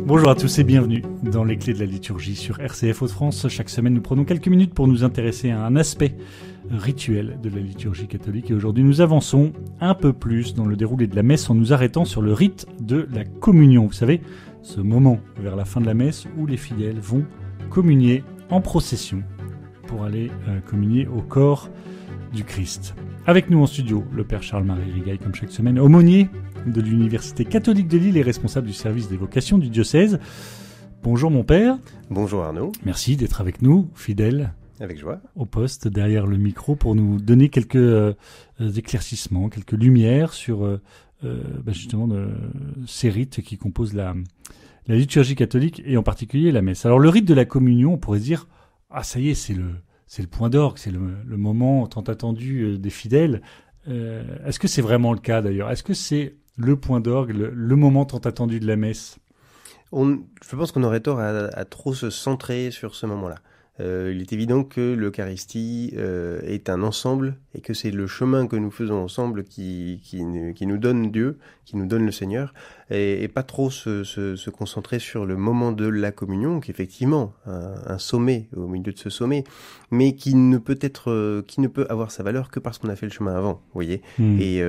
Bonjour à tous et bienvenue dans les clés de la liturgie sur RCF Hauts-de-France. Chaque semaine, nous prenons quelques minutes pour nous intéresser à un aspect rituel de la liturgie catholique. Et aujourd'hui, nous avançons un peu plus dans le déroulé de la messe en nous arrêtant sur le rite de la communion. Vous savez, ce moment vers la fin de la messe où les fidèles vont communier en procession pour aller communier au corps du Christ. Avec nous en studio, le Père Charles-Marie Rigaille, comme chaque semaine, aumônier de l'Université catholique de Lille et responsable du service des vocations du diocèse. Bonjour mon Père. Bonjour Arnaud. Merci d'être avec nous, fidèle. Avec joie. Au poste, derrière le micro, pour nous donner quelques éclaircissements, quelques lumières sur justement ces rites qui composent la liturgie catholique et en particulier la messe. Alors le rite de la communion, on pourrait se dire, ah ça y est, c'est le point d'orgue, c'est le moment tant attendu des fidèles. Est-ce que c'est vraiment le cas d'ailleurs ? Est-ce que c'est le point d'orgue, le moment tant attendu de la messe ? Je pense qu'on aurait tort à trop se centrer sur ce moment-là. Il est évident que l'Eucharistie est un ensemble et que c'est le chemin que nous faisons ensemble qui nous donne Dieu, qui nous donne le Seigneur, et pas trop se concentrer sur le moment de la communion, qui est effectivement un sommet au milieu de ce sommet, mais qui ne peut avoir sa valeur que parce qu'on a fait le chemin avant, vous voyez. Et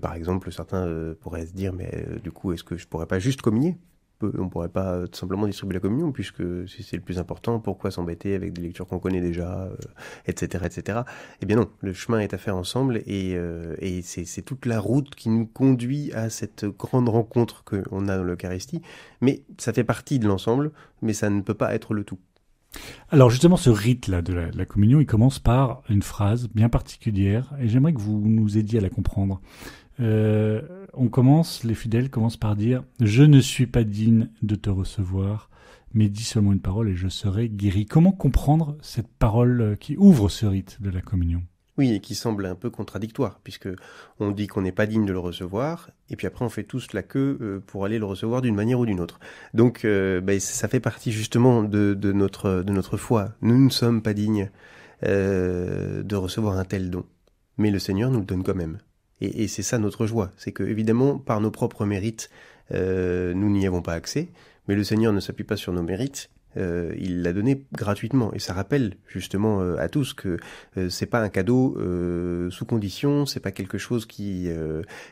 par exemple, certains pourraient se dire, mais du coup, est-ce que je pourrais pas juste communier ? On ne pourrait pas tout simplement distribuer la communion, puisque si c'est le plus important, pourquoi s'embêter avec des lectures qu'on connaît déjà, etc., etc. Eh bien non, le chemin est à faire ensemble, et c'est toute la route qui nous conduit à cette grande rencontre qu'on a dans l'Eucharistie. Mais ça fait partie de l'ensemble, mais ça ne peut pas être le tout. Alors justement, ce rite-là de la communion, il commence par une phrase bien particulière, et j'aimerais que vous nous aidiez à la comprendre. Les fidèles commencent par dire « Je ne suis pas digne de te recevoir, mais dis seulement une parole et je serai guéri ». Comment comprendre cette parole qui ouvre ce rite de la communion ? Oui, et qui semble un peu contradictoire, puisque on dit qu'on n'est pas digne de le recevoir, et puis après on fait tous la queue pour aller le recevoir d'une manière ou d'une autre. Donc ça fait partie justement de notre foi. Nous ne sommes pas dignes de recevoir un tel don, mais le Seigneur nous le donne quand même. Et c'est ça notre joie, c'est que évidemment par nos propres mérites, nous n'y avons pas accès, mais le Seigneur ne s'appuie pas sur nos mérites. Il l'a donné gratuitement, et ça rappelle justement à tous que c'est pas un cadeau sous condition, c'est pas quelque chose qui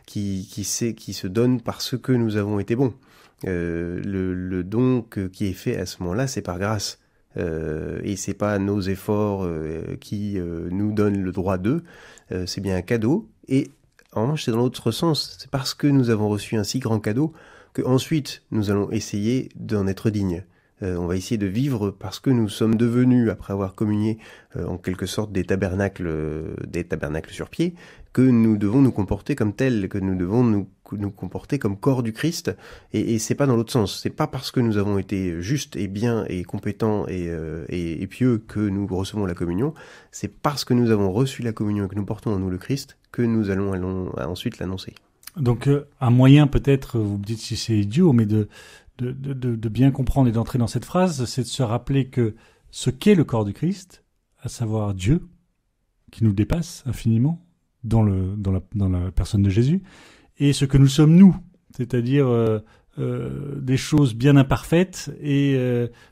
se donne parce que nous avons été bons. Le don qui est fait à ce moment-là, c'est par grâce. Et c'est pas nos efforts qui nous donnent le droit d'eux, c'est bien un cadeau. Et en revanche, c'est dans l'autre sens, c'est parce que nous avons reçu un si grand cadeau que ensuite nous allons essayer d'en être dignes. On va essayer de vivre parce que nous sommes devenus, après avoir communié en quelque sorte des tabernacles sur pied, que nous devons nous comporter comme tels, que nous devons nous comporter comme corps du Christ, et c'est pas dans l'autre sens. C'est pas parce que nous avons été justes et bien et compétents et pieux que nous recevons la communion, c'est parce que nous avons reçu la communion et que nous portons en nous le Christ que nous allons ensuite l'annoncer. Donc un moyen peut-être, vous me dites si c'est idiot, mais de bien comprendre et d'entrer dans cette phrase, c'est de se rappeler que ce qu'est le corps du Christ, à savoir Dieu, qui nous dépasse infiniment dans la personne de Jésus, et ce que nous sommes nous, c'est-à-dire des choses bien imparfaites et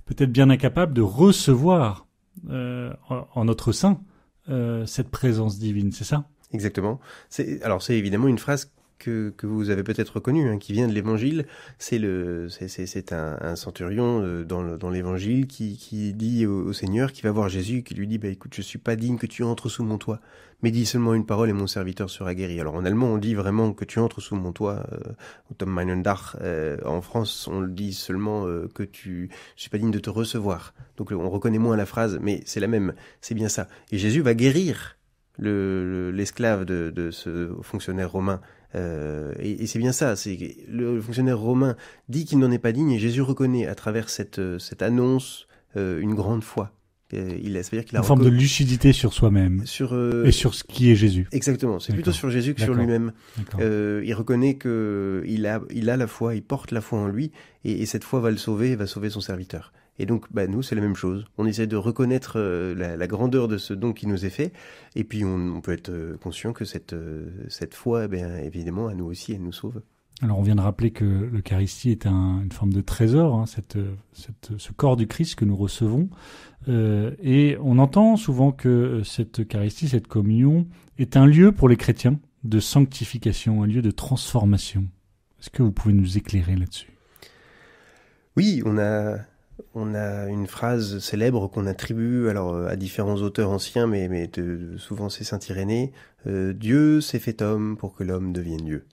peut-être bien incapables de recevoir en notre sein cette présence divine, c'est ça ? Exactement. C'est évidemment une phrase que vous avez peut-être reconnu, qui vient de l'Évangile. C'est un centurion dans l'Évangile qui dit au Seigneur, qui va voir Jésus, qui lui dit écoute, je suis pas digne que tu entres sous mon toit, mais dis seulement une parole et mon serviteur sera guéri. Alors en allemand on dit vraiment que tu entres sous mon toit, unter meinen Dach. En France on le dit seulement que je suis pas digne de te recevoir. Donc on reconnaît moins la phrase, mais c'est la même, c'est bien ça. Et Jésus va guérir l'esclave de ce fonctionnaire romain. Et c'est bien ça, c'est le fonctionnaire romain dit qu'il n'en est pas digne, et Jésus reconnaît à travers cette annonce une grande foi. Ça veut dire qu'il a une forme de lucidité sur soi-même et sur ce qui est Jésus. Exactement, c'est plutôt sur Jésus que sur lui-même. Il reconnaît que il a la foi, il porte la foi en lui, et cette foi va le sauver, va sauver son serviteur. Et donc, nous, c'est la même chose. On essaie de reconnaître la grandeur de ce don qui nous est fait, et puis on peut être conscient que cette foi, évidemment, à nous aussi, elle nous sauve. Alors on vient de rappeler que l'Eucharistie est une forme de trésor, hein, ce corps du Christ que nous recevons. Et on entend souvent que cette Eucharistie, cette communion, est un lieu pour les chrétiens de sanctification, un lieu de transformation. Est-ce que vous pouvez nous éclairer là-dessus ? Oui, on a une phrase célèbre qu'on attribue à différents auteurs anciens, mais souvent c'est Saint Irénée. Dieu s'est fait homme pour que l'homme devienne Dieu.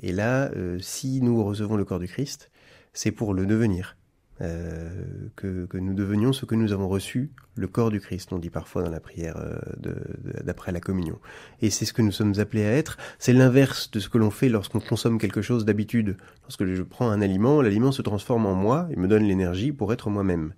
Et là, si nous recevons le corps du Christ, c'est pour le devenir. Que nous devenions ce que nous avons reçu, le corps du Christ, on dit parfois dans la prière d'après la communion. Et c'est ce que nous sommes appelés à être. C'est l'inverse de ce que l'on fait lorsqu'on consomme quelque chose d'habitude. Lorsque je prends un aliment, l'aliment se transforme en moi et me donne l'énergie pour être moi-même.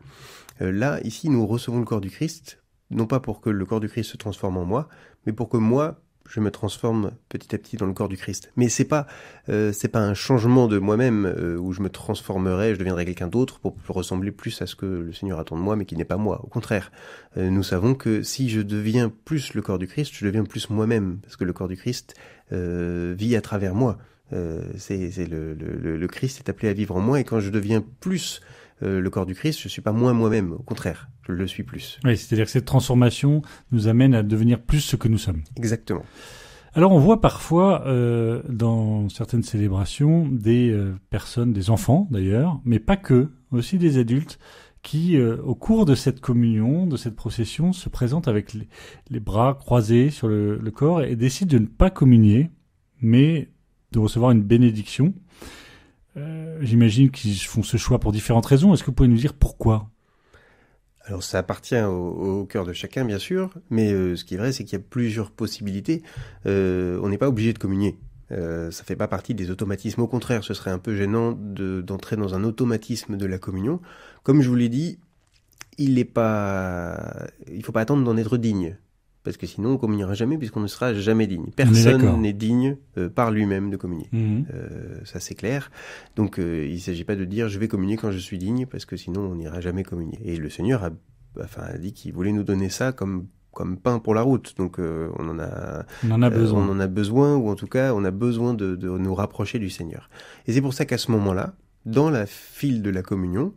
Là, ici, nous recevons le corps du Christ, non pas pour que le corps du Christ se transforme en moi, mais pour que moi, je me transforme petit à petit dans le corps du Christ. Mais c'est pas un changement de moi-même où je me transformerai, je deviendrai quelqu'un d'autre pour ressembler plus à ce que le Seigneur attend de moi, mais qui n'est pas moi. Au contraire, nous savons que si je deviens plus le corps du Christ, je deviens plus moi-même, parce que le corps du Christ vit à travers moi. Le Christ est appelé à vivre en moi, et quand je deviens plus le corps du Christ, je suis pas moins moi-même. Au contraire, je le suis plus. Oui, c'est-à-dire que cette transformation nous amène à devenir plus ce que nous sommes. Exactement. Alors on voit parfois dans certaines célébrations des personnes, des enfants d'ailleurs, mais pas que, aussi des adultes qui, au cours de cette communion, de cette procession, se présentent avec les bras croisés sur le corps et décident de ne pas communier, mais de recevoir une bénédiction. J'imagine qu'ils font ce choix pour différentes raisons. Est-ce que vous pouvez nous dire pourquoi ? Alors ça appartient au cœur de chacun, bien sûr, mais ce qui est vrai, c'est qu'il y a plusieurs possibilités. On n'est pas obligé de communier. Ça fait pas partie des automatismes. Au contraire, ce serait un peu gênant d'entrer dans un automatisme de la communion. Comme je vous l'ai dit, il faut pas attendre d'en être digne. Parce que sinon, on ne communiera jamais, puisqu'on ne sera jamais digne. Personne n'est digne par lui-même de communier. Ça, c'est clair. Donc, il ne s'agit pas de dire « je vais communier quand je suis digne », parce que sinon, on n'ira jamais communier. Et le Seigneur a dit qu'il voulait nous donner ça comme pain pour la route. Donc, on en a besoin, ou en tout cas, on a besoin de nous rapprocher du Seigneur. Et c'est pour ça qu'à ce moment-là, dans la file de la communion,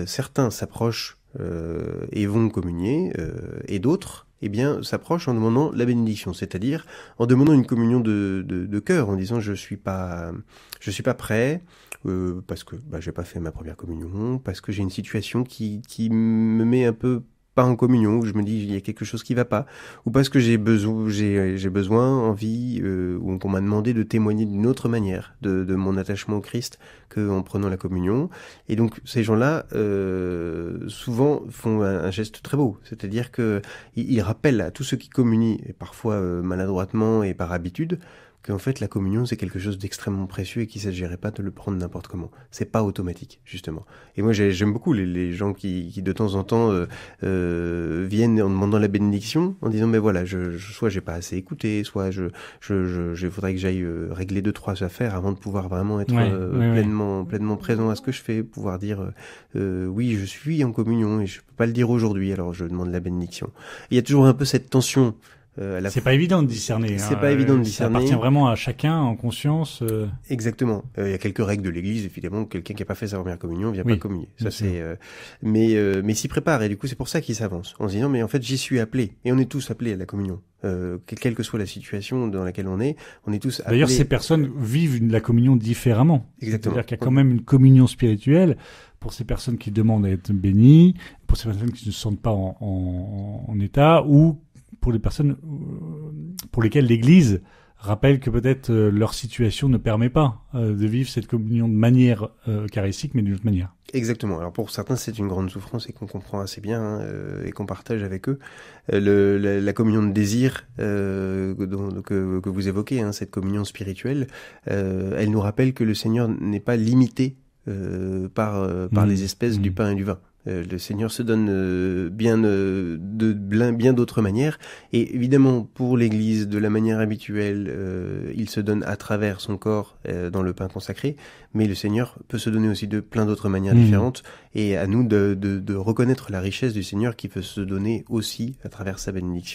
certains s'approchent et vont communier, et d'autres s'approche en demandant la bénédiction, c'est-à-dire en demandant une communion de cœur, en disant je suis pas prêt, parce que j'ai pas fait ma première communion, parce que j'ai une situation qui me met un peu pas en communion, où je me dis il y a quelque chose qui va pas, ou parce que j'ai besoin, envie, ou qu'on m'a demandé de témoigner d'une autre manière de mon attachement au Christ qu'en prenant la communion. Et donc ces gens-là souvent font un geste très beau, c'est-à-dire que ils rappellent à tous ceux qui communient, et parfois maladroitement et par habitude, qu'en fait la communion c'est quelque chose d'extrêmement précieux et qu'il ne s'agirait pas de le prendre n'importe comment. C'est pas automatique, justement. Et moi j'aime beaucoup les gens qui de temps en temps viennent en demandant la bénédiction, en disant mais voilà, soit j'ai pas assez écouté, soit je faudrait que j'aille régler 2-3 affaires avant de pouvoir vraiment être pleinement présent à ce que je fais, pouvoir dire oui je suis en communion et je peux pas le dire aujourd'hui, alors je demande la bénédiction. Il y a toujours un peu cette tension. C'est pas évident de discerner. C'est pas évident de discerner. Ça appartient vraiment à chacun en conscience. Exactement. Il y a quelques règles de l'Église, évidemment. Quelqu'un qui a pas fait sa première communion vient pas communier. Ça c'est. Mais s'y prépare et du coup c'est pour ça qu'il s'avance en se disant mais en fait j'y suis appelé et on est tous appelés à la communion. Quelle que soit la situation dans laquelle on est tous appelés. D'ailleurs ces personnes vivent la communion différemment. Exactement. C'est-à-dire qu'il y a quand même une communion spirituelle pour ces personnes qui demandent à être bénies, pour ces personnes qui ne se sentent pas en état, ou pour les personnes pour lesquelles l'Église rappelle que peut-être leur situation ne permet pas de vivre cette communion de manière eucharistique, mais d'une autre manière. Exactement. Alors pour certains, c'est une grande souffrance et qu'on comprend assez bien et qu'on partage avec eux. La communion de désir que vous évoquez, cette communion spirituelle, elle nous rappelle que le Seigneur n'est pas limité par les espèces du pain et du vin. Le Seigneur se donne bien d'autres manières, et évidemment pour l'Église de la manière habituelle, il se donne à travers son corps dans le pain consacré, mais le Seigneur peut se donner aussi de plein d'autres manières différentes, et à nous de reconnaître la richesse du Seigneur qui peut se donner aussi à travers sa bénédiction.